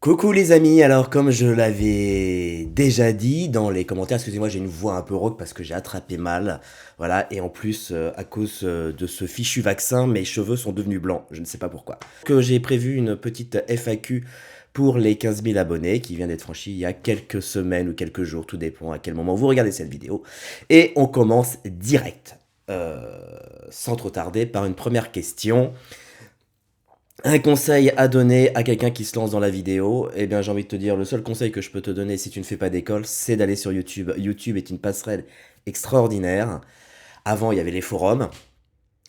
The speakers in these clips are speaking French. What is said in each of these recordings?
Coucou les amis, alors comme je l'avais déjà dit dans les commentaires, excusez-moi j'ai une voix un peu rauque parce que j'ai attrapé mal, voilà, et en plus à cause de ce fichu vaccin, mes cheveux sont devenus blancs, je ne sais pas pourquoi. Que j'ai prévu une petite FAQ pour les 15 000 abonnés qui vient d'être franchie il y a quelques semaines ou quelques jours, tout dépend à quel moment vous regardez cette vidéo, et on commence direct, sans trop tarder, par une première question. Un conseil à donner à quelqu'un qui se lance dans la vidéo, eh bien j'ai envie de te dire, le seul conseil que je peux te donner si tu ne fais pas d'école, c'est d'aller sur YouTube. YouTube est une passerelle extraordinaire. Avant, il y avait les forums,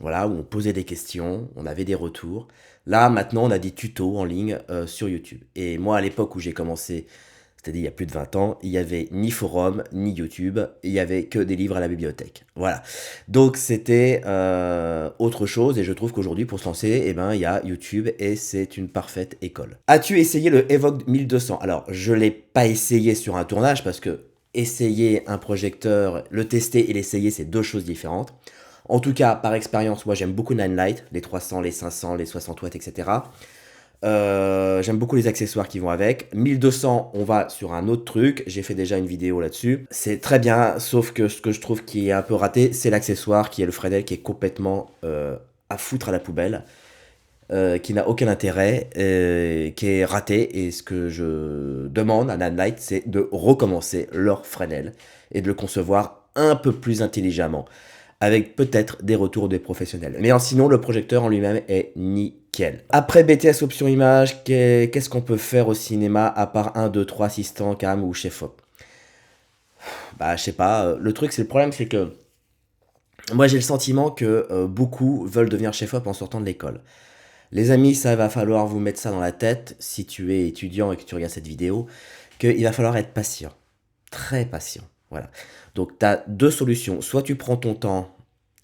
voilà, où on posait des questions, on avait des retours. Là, maintenant, on a des tutos en ligne sur YouTube. Et moi, à l'époque où j'ai commencé, c'est-à-dire il y a plus de 20 ans, il n'y avait ni forum, ni YouTube, il n'y avait que des livres à la bibliothèque. Voilà. Donc c'était autre chose et je trouve qu'aujourd'hui pour se lancer, eh ben, il y a YouTube et c'est une parfaite école. As-tu essayé le Evoque 1200? Alors je ne l'ai pas essayé sur un tournage parce que essayer un projecteur, le tester et l'essayer c'est deux choses différentes. En tout cas, par expérience, moi j'aime beaucoup Nine Light, les 300, les 500, les 60 watts, etc. J'aime beaucoup les accessoires qui vont avec. 1200, on va sur un autre truc. J'ai fait déjà une vidéo là-dessus. C'est très bien, sauf que ce que je trouve qui est un peu raté, c'est l'accessoire qui est le Fresnel qui est complètement à foutre à la poubelle, qui n'a aucun intérêt, qui est raté. Et ce que je demande à Nanlite, c'est de recommencer leur Fresnel et de le concevoir un peu plus intelligemment avec peut-être des retours des professionnels. Mais sinon, le projecteur en lui-même est nickel. Après BTS option image, qu'est-ce qu'on peut faire au cinéma à part 1, 2, 3 assistants cam ou chef op? Bah, je sais pas. Le truc, c'est le problème, c'est que moi, j'ai le sentiment que beaucoup veulent devenir chef op en sortant de l'école. Les amis, ça va falloir vous mettre ça dans la tête, si tu es étudiant et que tu regardes cette vidéo, qu'il va falloir être patient. Très patient. Voilà. Donc, tu as deux solutions. Soit tu prends ton temps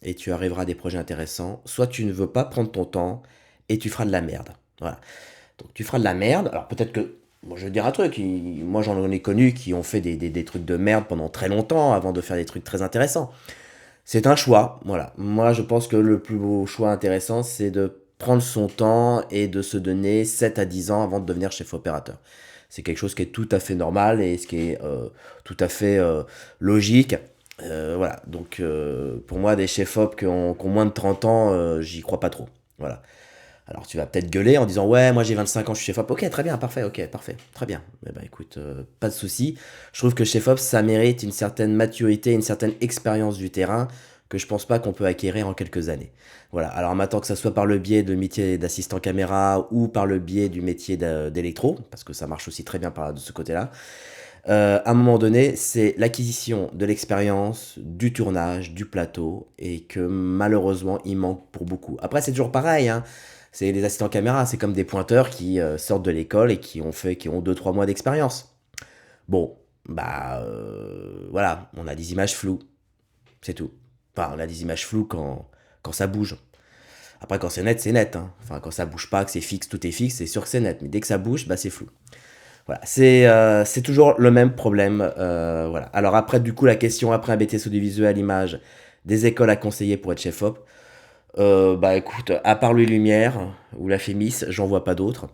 et tu arriveras à des projets intéressants, soit tu ne veux pas prendre ton temps et tu feras de la merde. Voilà. Donc, tu feras de la merde. Alors, peut-être que. Bon, je vais te dire un truc. Moi, j'en ai connu qui ont fait des trucs de merde pendant très longtemps avant de faire des trucs très intéressants. C'est un choix. Voilà. Moi, je pense que le plus beau choix intéressant, c'est de prendre son temps et de se donner 7 à 10 ans avant de devenir chef opérateur. C'est quelque chose qui est tout à fait normal et ce qui est tout à fait logique. Voilà, donc pour moi, des chefs-op qui ont moins de 30 ans, j'y crois pas trop. Voilà. Alors tu vas peut-être gueuler en disant ouais, moi j'ai 25 ans, je suis chef-op. Ok, très bien, parfait, ok, parfait, très bien. Eh ben écoute, pas de souci. Je trouve que chef-op, ça mérite une certaine maturité, une certaine expérience du terrain que je pense pas qu'on peut acquérir en quelques années. Voilà, alors maintenant que ça soit par le biais de métier d'assistant caméra ou par le biais du métier d'électro, parce que ça marche aussi très bien de ce côté-là, à un moment donné, c'est l'acquisition de l'expérience, du tournage, du plateau, et que malheureusement, il manque pour beaucoup. Après, c'est toujours pareil, hein. C'est les assistants caméra, c'est comme des pointeurs qui sortent de l'école et qui ont 2 3 mois d'expérience. Bon, bah voilà, on a des images floues, c'est tout. Enfin, on a des images floues quand ça bouge. Après, quand c'est net, c'est net, hein. Enfin, quand ça bouge pas, que c'est fixe, tout est fixe, c'est sûr que c'est net. Mais dès que ça bouge, bah c'est flou. Voilà, c'est toujours le même problème. Voilà. Alors après, du coup, la question après un BTS audiovisuel image, des écoles à conseiller pour être chef-op. Bah écoute, à part Louis Lumière ou la Fémis, j'en vois pas d'autres.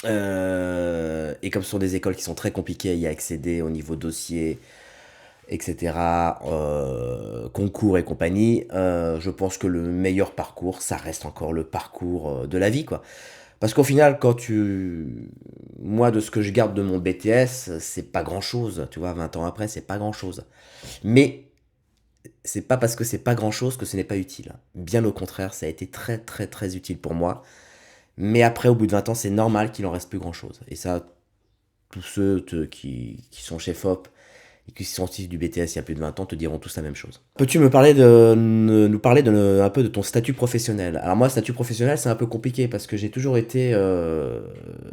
Et comme ce sont des écoles qui sont très compliquées à y accéder au niveau dossier, etc., concours et compagnie, je pense que le meilleur parcours, ça reste encore le parcours de la vie, quoi. Parce qu'au final, moi, de ce que je garde de mon BTS, c'est pas grand-chose. Tu vois, 20 ans après, c'est pas grand-chose. Mais c'est pas parce que c'est pas grand-chose que ce n'est pas utile. Bien au contraire, ça a été très, très, très utile pour moi. Mais après, au bout de 20 ans, c'est normal qu'il en reste plus grand-chose. Et ça, tous ceux qui sont chef op et qui sont sortis du BTS il y a plus de 20 ans te diront tous la même chose. Peux-tu nous parler un peu de ton statut professionnel? Alors moi, statut professionnel, c'est un peu compliqué parce que j'ai toujours été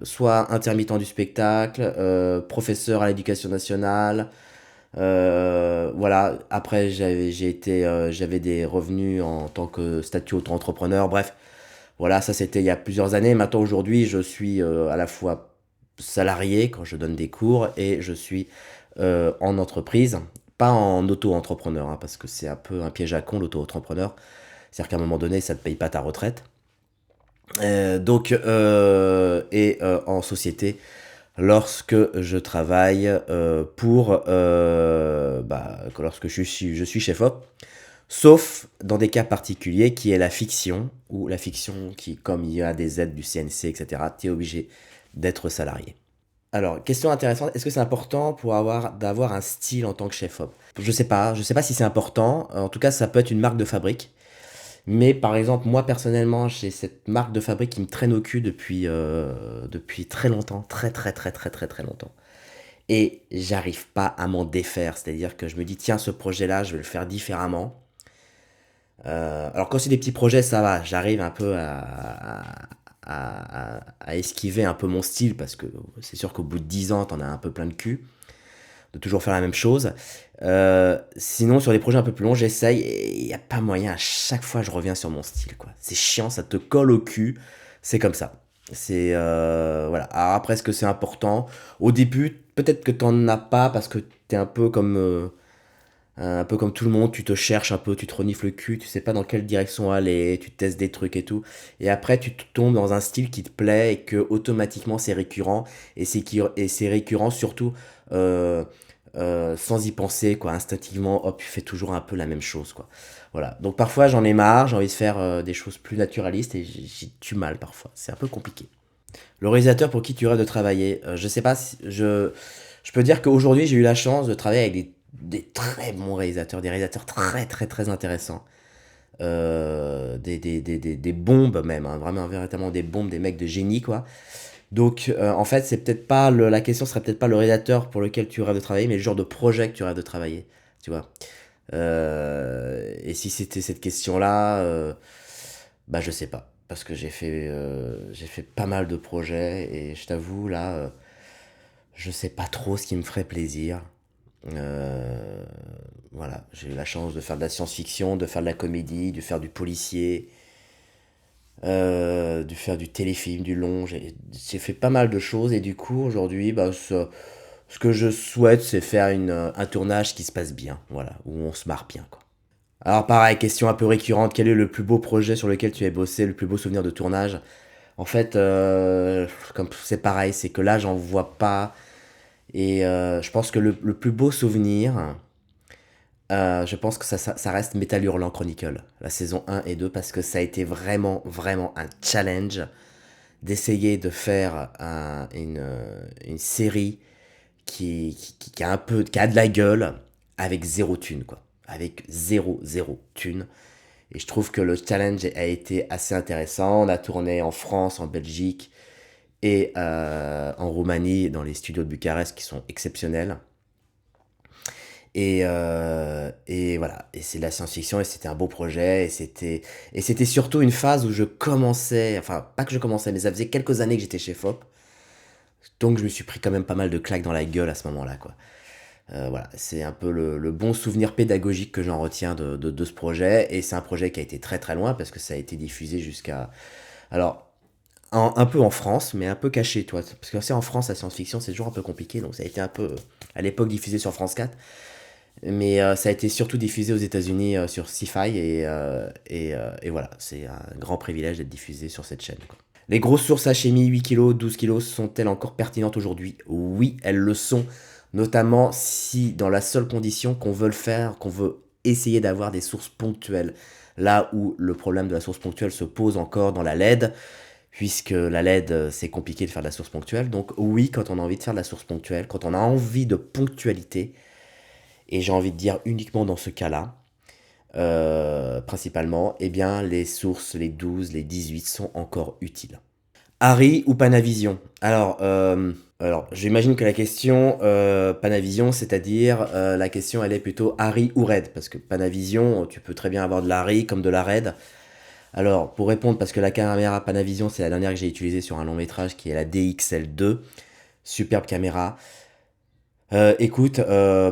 soit intermittent du spectacle, professeur à l'éducation nationale. Voilà. Après, j'avais des revenus en tant que statut auto-entrepreneur. Bref, voilà, ça c'était il y a plusieurs années. Maintenant, aujourd'hui, je suis à la fois salarié quand je donne des cours et je suis en entreprise, pas en auto-entrepreneur, hein, parce que c'est un peu un piège à con l'auto-entrepreneur. C'est-à-dire qu'à un moment donné, ça ne te paye pas ta retraite. En société, lorsque je travaille lorsque je suis chef op, sauf dans des cas particuliers qui est la fiction, ou la fiction qui, comme il y a des aides du CNC, etc., tu es obligé d'être salarié. Alors, question intéressante, est-ce que c'est important d'avoir un style en tant que chef op? Je sais pas si c'est important, en tout cas ça peut être une marque de fabrique. Mais par exemple, moi personnellement, j'ai cette marque de fabrique qui me traîne au cul depuis très longtemps, très longtemps. Et j'arrive pas à m'en défaire, c'est-à-dire que je me dis, tiens, ce projet-là, je vais le faire différemment. Alors quand c'est des petits projets, ça va, j'arrive un peu à esquiver un peu mon style, parce que c'est sûr qu'au bout de 10 ans, t'en as un peu plein de cul de toujours faire la même chose. Sinon, sur des projets un peu plus longs, j'essaye et il n'y a pas moyen. À chaque fois, je reviens sur mon style, quoi. C'est chiant, ça te colle au cul. C'est comme ça. Voilà. Alors après, est-ce que c'est important? Au début, peut-être que t'en as pas parce que t'es un peu comme tout le monde. Tu te cherches un peu, tu te renifles le cul, tu sais pas dans quelle direction aller, tu testes des trucs et tout. Et après, tu tombes dans un style qui te plaît et que automatiquement c'est récurrent. Et c'est récurrent surtout. euh, Sans y penser, quoi, instinctivement, hop, tu fais toujours un peu la même chose, quoi. Voilà. Donc parfois j'en ai marre, j'ai envie de faire des choses plus naturalistes et j'ai du mal parfois. C'est un peu compliqué. Le réalisateur pour qui tu rêves de travailler, je sais pas si je peux dire qu'aujourd'hui j'ai eu la chance de travailler avec des très bons réalisateurs, des réalisateurs très intéressants. Des bombes même, hein, vraiment véritablement des bombes, des mecs de génie, quoi. Donc, en fait, c'est peut-être pas la question serait peut-être pas le réalisateur pour lequel tu rêves de travailler, mais le genre de projet que tu rêves de travailler, tu vois. Et si c'était cette question-là, bah je sais pas, parce que j'ai fait pas mal de projets et je t'avoue là, je sais pas trop ce qui me ferait plaisir. Euh, voilà, j'ai eu la chance de faire de la science-fiction, de faire de la comédie, de faire du policier, de faire du téléfilm, du long. J'ai fait pas mal de choses et du coup, aujourd'hui, bah, ce que je souhaite, c'est faire un tournage qui se passe bien, voilà, où on se marre bien, quoi. Alors pareil, question un peu récurrente, quel est le plus beau projet sur lequel tu as bossé, le plus beau souvenir de tournage? En fait, comme c'est pareil, c'est que là, j'en vois pas. Et je pense que le plus beau souvenir, je pense que ça reste Metal Hurlant Chronicle, la saison 1 et 2, parce que ça a été vraiment un challenge d'essayer de faire une série qui a qui a de la gueule avec zéro thune, quoi. Avec zéro thune. Et je trouve que le challenge a été assez intéressant. On a tourné en France, en Belgique et en Roumanie, dans les studios de Bucarest qui sont exceptionnels. Et voilà, et c'est de la science-fiction et c'était un beau projet et c'était surtout une phase où je commençais, enfin pas que je commençais, mais ça faisait quelques années que j'étais chez FOP, donc je me suis pris quand même pas mal de claques dans la gueule à ce moment-là, quoi. Voilà, c'est un peu le bon souvenir pédagogique que j'en retiens de ce projet et c'est un projet qui a été très loin parce que ça a été diffusé jusqu'à, alors un peu en France, mais un peu caché, toi, parce que c'est en France la science-fiction c'est toujours un peu compliqué, donc ça a été un peu à l'époque diffusé sur France 4. Mais ça a été surtout diffusé aux États-Unis sur Sci-Fi et voilà, c'est un grand privilège d'être diffusé sur cette chaîne, quoi. Les grosses sources HMI 8 kg, 12 kg sont-elles encore pertinentes aujourd'hui? Oui, elles le sont, notamment si dans la seule condition qu'on veut le faire, qu'on veut essayer d'avoir des sources ponctuelles. Là où le problème de la source ponctuelle se pose encore dans la LED, puisque la LED, c'est compliqué de faire de la source ponctuelle. Donc oui, quand on a envie de faire de la source ponctuelle, quand on a envie de ponctualité, et j'ai envie de dire uniquement dans ce cas-là, principalement, eh bien, les sources, les 12, les 18 sont encore utiles. Harry ou Panavision? Alors, j'imagine que la question Panavision, c'est-à-dire la question, elle est plutôt Harry ou Red, parce que Panavision, tu peux très bien avoir de la Harry comme de la Red. Alors, pour répondre, parce que la caméra Panavision, c'est la dernière que j'ai utilisée sur un long métrage, qui est la DXL2, superbe caméra. Écoute,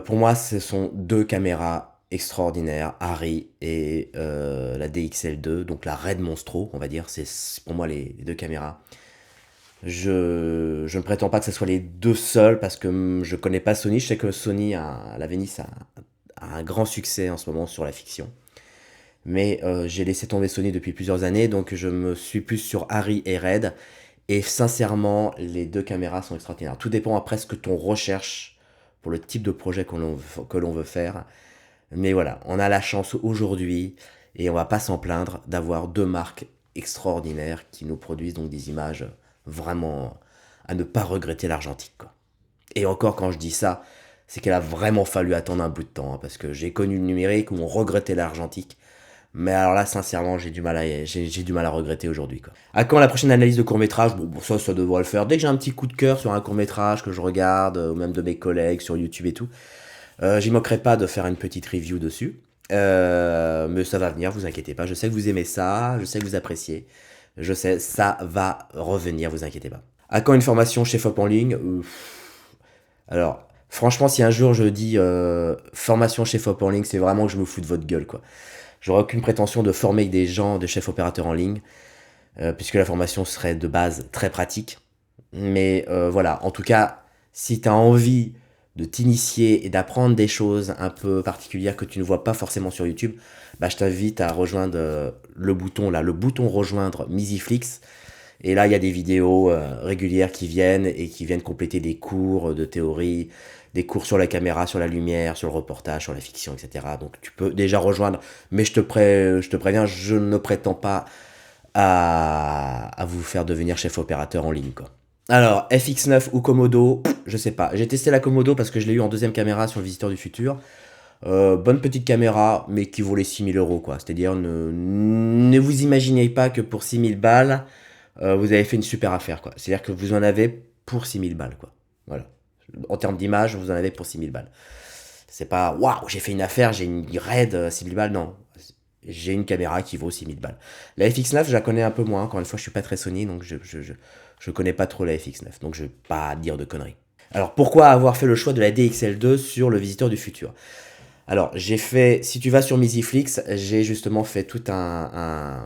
pour moi, ce sont deux caméras extraordinaires, Harry et la DXL2, donc la Red Monstro, on va dire, c'est pour moi les deux caméras. Je ne prétends pas que ce soit les deux seuls parce que je connais pas Sony. Je sais que Sony, la Venice, a un grand succès en ce moment sur la fiction. Mais j'ai laissé tomber Sony depuis plusieurs années, donc je me suis plus sur Arri et Red. Et sincèrement, les deux caméras sont extraordinaires. Tout dépend après ce que ton recherche pour le type de projet que l'on veut faire. Mais voilà, on a la chance aujourd'hui, et on va pas s'en plaindre, d'avoir deux marques extraordinaires qui nous produisent donc des images vraiment à ne pas regretter l'argentique, quoi. Et encore, quand je dis ça, c'est qu'il a vraiment fallu attendre un bout de temps, hein, parce que j'ai connu le numérique où on regrettait l'argentique. Mais alors là, sincèrement, j'ai du mal à regretter aujourd'hui, quoi. À quand la prochaine analyse de court-métrage? Bon, ça devrait le faire. Dès que j'ai un petit coup de cœur sur un court-métrage que je regarde, ou même de mes collègues sur YouTube et tout, j'y manquerai pas de faire une petite review dessus. Mais ça va venir, vous inquiétez pas. Je sais que vous aimez ça, je sais que vous appréciez. Je sais, ça va revenir, vous inquiétez pas. À quand une formation chez FOP en ligne? Alors, franchement, si un jour je dis formation chef op en ligne, c'est vraiment que je me fous de votre gueule, quoi. J'aurais aucune prétention de former des gens de chef opérateur en ligne, puisque la formation serait de base très pratique. Mais voilà, en tout cas, si tu as envie de t'initier et d'apprendre des choses un peu particulières que tu ne vois pas forcément sur YouTube, bah, je t'invite à rejoindre le bouton là, le bouton rejoindre Misiflix. Et là, il y a des vidéos régulières qui viennent et qui viennent compléter des cours de théorie, des cours sur la caméra, sur la lumière, sur le reportage, sur la fiction, etc. Donc tu peux déjà rejoindre, mais je te préviens, je ne prétends pas à vous faire devenir chef opérateur en ligne, quoi. Alors, FX9 ou Komodo, je sais pas. J'ai testé la Komodo parce que je l'ai eu en deuxième caméra sur le Visiteur du Futur. Bonne petite caméra, mais qui vaut les 6 000 euros, quoi. C'est-à-dire, ne vous imaginez pas que pour 6 000 balles, vous avez fait une super affaire, quoi. C'est-à-dire que vous en avez pour 6 000 balles, quoi. Voilà. En termes d'image, vous en avez pour 6 000 balles. C'est pas, waouh, j'ai fait une affaire, j'ai une RED 6 000 balles, non. J'ai une caméra qui vaut 6 000 balles. La FX9, je la connais un peu moins. Encore une fois, je suis pas très Sony, donc je connais pas trop la FX9. Donc je vais pas dire de conneries. Alors pourquoi avoir fait le choix de la DXL2 sur le Visiteur du Futur? Alors j'ai fait, si tu vas sur Misiflix, j'ai justement fait tout plein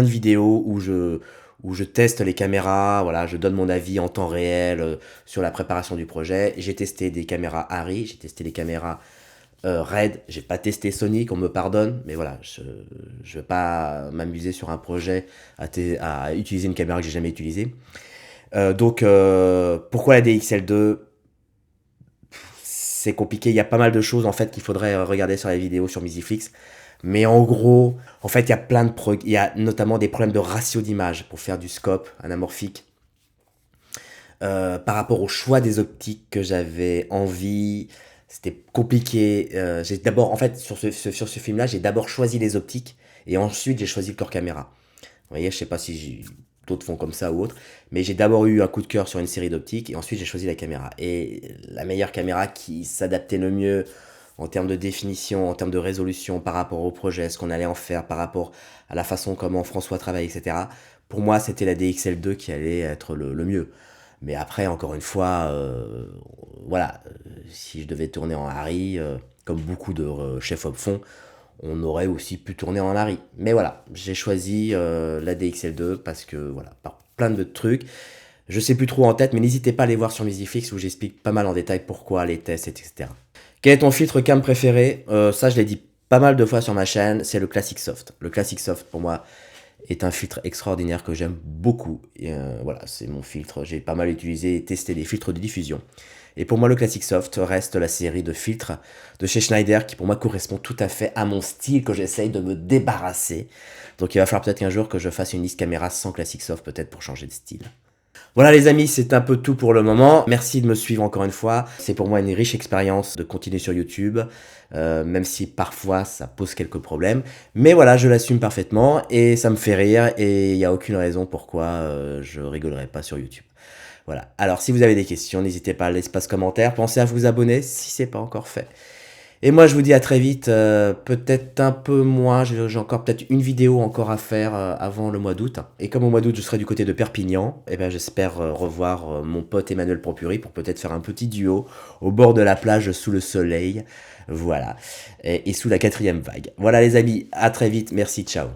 de vidéos où je teste les caméras, voilà, je donne mon avis en temps réel sur la préparation du projet. J'ai testé des caméras Arri, j'ai testé des caméras Red, j'ai pas testé Sony, qu'on me pardonne, mais voilà, je vais pas m'amuser sur un projet à utiliser une caméra que j'ai jamais utilisée. Pourquoi la DXL2? C'est compliqué, il y a pas mal de choses en fait qu'il faudrait regarder sur les vidéos sur Misiflix. Mais en gros, en fait, il y a il y a notamment des problèmes de ratio d'image pour faire du scope anamorphique. Par rapport au choix des optiques que j'avais envie, c'était compliqué. J'ai d'abord, en fait, sur ce film-là, j'ai d'abord choisi les optiques et ensuite j'ai choisi le corps caméra. Vous voyez, je sais pas si d'autres font comme ça ou autre, mais j'ai d'abord eu un coup de cœur sur une série d'optiques et ensuite j'ai choisi la caméra. Et la meilleure caméra qui s'adaptait le mieux en termes de définition, en termes de résolution par rapport au projet, ce qu'on allait en faire, par rapport à la façon comment François travaille, etc. Pour moi, c'était la DXL2 qui allait être le mieux. Mais après, encore une fois, voilà, si je devais tourner en Harry, comme beaucoup de chefs op font, on aurait aussi pu tourner en Harry. Mais voilà, j'ai choisi la DXL2 parce que, voilà, par plein de trucs. Je sais plus trop en tête, mais n'hésitez pas à aller voir sur Misiflix où j'explique pas mal en détail pourquoi, les tests, etc. Quel est ton filtre cam préféré? Ça, je l'ai dit pas mal de fois sur ma chaîne, c'est le Classic Soft. Le Classic Soft, pour moi, est un filtre extraordinaire que j'aime beaucoup. Et voilà, c'est mon filtre. J'ai pas mal utilisé et testé des filtres de diffusion. Et pour moi, le Classic Soft reste la série de filtres de chez Schneider qui pour moi correspond tout à fait à mon style que j'essaye de me débarrasser. Donc il va falloir peut-être qu'un jour que je fasse une liste caméra sans Classic Soft peut-être pour changer de style. Voilà les amis, c'est un peu tout pour le moment. Merci de me suivre encore une fois. C'est pour moi une riche expérience de continuer sur YouTube, même si parfois ça pose quelques problèmes. Mais voilà, je l'assume parfaitement et ça me fait rire et il n'y a aucune raison pourquoi je rigolerais pas sur YouTube. Voilà. Alors si vous avez des questions, n'hésitez pas à l'espace commentaire. Pensez à vous abonner si c'est pas encore fait. Et moi, je vous dis à très vite, peut-être un peu moins, j'ai encore peut-être une vidéo encore à faire avant le mois d'août. Et comme au mois d'août, je serai du côté de Perpignan, et ben j'espère revoir mon pote Emmanuel Propuri pour peut-être faire un petit duo au bord de la plage sous le soleil, voilà, et sous la 4e vague. Voilà les amis, à très vite, merci, ciao.